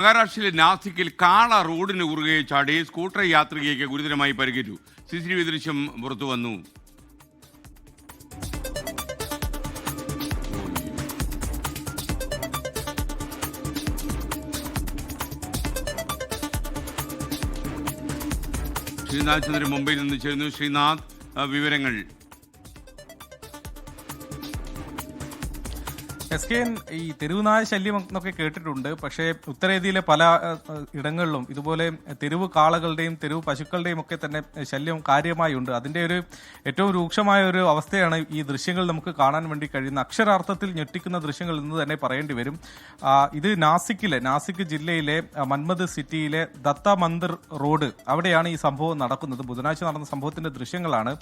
മഹാരാഷ്ട്രയിലെ നാസിക്കിൽ കാള റോഡിന് കുറുകെ ചാടി സ്കൂട്ടർ യാത്രികയ്ക്ക് ഗുരുതരമായി പരിക്കേറ്റു. CCTV ദൃശ്യം പുറത്തു വന്നു. ശ്രീനാഥ് ചന്ദ്രൻ മുംബൈയിൽ നിന്ന് ചേരുന്നു. ശ്രീനാഥ്, വിവരങ്ങൾ. ഈ തെരുവുനായ ശല്യം എന്നൊക്കെ കേട്ടിട്ടുണ്ട്. പക്ഷേ ഉത്തരേന്ത്യയിലെ പല ഇടങ്ങളിലും ഇതുപോലെ തെരുവ് കാളകളുടെയും തെരുവ് പശുക്കളുടെയും ഒക്കെ തന്നെ ശല്യം കാര്യമായി ഉണ്ട്. അതിന്റെ ഒരു ഏറ്റവും രൂക്ഷമായ ഒരു അവസ്ഥയാണ് ഈ ദൃശ്യങ്ങൾ നമുക്ക് കാണാൻ വേണ്ടി കഴിയുന്ന. അക്ഷരാർത്ഥത്തിൽ ഞെട്ടിക്കുന്ന ദൃശ്യങ്ങൾ എന്ന് തന്നെ പറയേണ്ടി വരും. ഇത് നാസിക് ജില്ലയിലെ മന്മദ് സിറ്റിയിലെ ദത്ത മന്ദിർ റോഡ്, അവിടെയാണ് ഈ സംഭവം നടക്കുന്നത്. ബുധനാഴ്ച നടന്ന സംഭവത്തിന്റെ ദൃശ്യങ്ങളാണ്.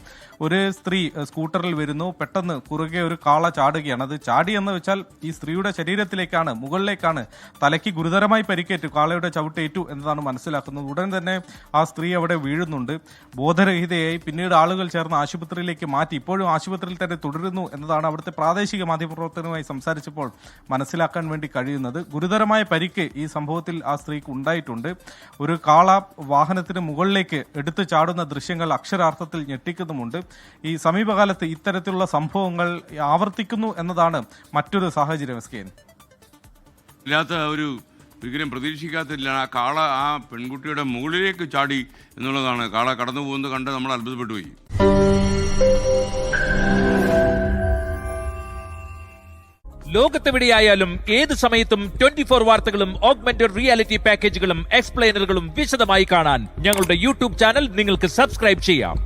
ഒരു സ്ത്രീ സ്കൂട്ടറിൽ വരുന്നു, പെട്ടെന്ന് കുറുകെ ഒരു കാള ചാടുകയാണ്. അത് ചാടി എന്ന് വെച്ചാൽ ഈ സ്ത്രീയുടെ ശരീരത്തിലേക്കാണ്, മുകളിലേക്കാണ്. തലയ്ക്ക് ഗുരുതരമായി പരിക്കേറ്റു, കാളയുടെ ചവിട്ടേറ്റു എന്നതാണ് മനസ്സിലാക്കുന്നത്. ഉടൻ തന്നെ ആ സ്ത്രീ അവിടെ വീഴുന്നുണ്ട്, ബോധരഹിതയായി. പിന്നീട് ആളുകൾ ചേർന്ന് ആശുപത്രിയിലേക്ക് മാറ്റി. ഇപ്പോഴും ആശുപത്രിയിൽ തന്നെ തുടരുന്നു എന്നതാണ് അവിടുത്തെ പ്രാദേശിക മാധ്യമപ്രവർത്തകരുമായി സംസാരിച്ചപ്പോൾ മനസ്സിലാക്കാൻ വേണ്ടി കഴിയുന്നത്. ഗുരുതരമായ പരിക്ക് ഈ സംഭവത്തിൽ ആ സ്ത്രീക്ക് ഉണ്ടായിട്ടുണ്ട്. ഒരു കാള വാഹനത്തിന് മുകളിലേക്ക് എടുത്തു ചാടുന്ന ദൃശ്യങ്ങൾ അക്ഷരാർത്ഥത്തിൽ ഞെട്ടിക്കുന്നുമുണ്ട്. ഈ സമീപകാലത്ത് ഇത്തരത്തിലുള്ള സംഭവങ്ങൾ ആവർത്തിക്കുന്നു എന്നതാണ് മറ്റൊരു സാഹചര്യം. ഇല്ലാത്ത ഒരു ഒരിക്കലും പ്രതീക്ഷിക്കാത്തില്ല. ആ കാള ആ പെൺകുട്ടിയുടെ മുകളിലേക്ക് ചാടി എന്നുള്ളതാണ്. കാള കടന്നു പോകുന്നത് കണ്ട് നമ്മൾ അത്ഭുതപ്പെട്ടു പോയി. ലോകത്തെവിടെയായാലും ഏത് സമയത്തും 24 വാർത്തകളും ഓഗ്മെന്റഡ് റിയാലിറ്റി പാക്കേജുകളും എക്സ്പ്ലെയിനറുകളും വിശദമായി കാണാൻ ഞങ്ങളുടെ YouTube ചാനൽ നിങ്ങൾക്ക് സബ്സ്ക്രൈബ് ചെയ്യാം.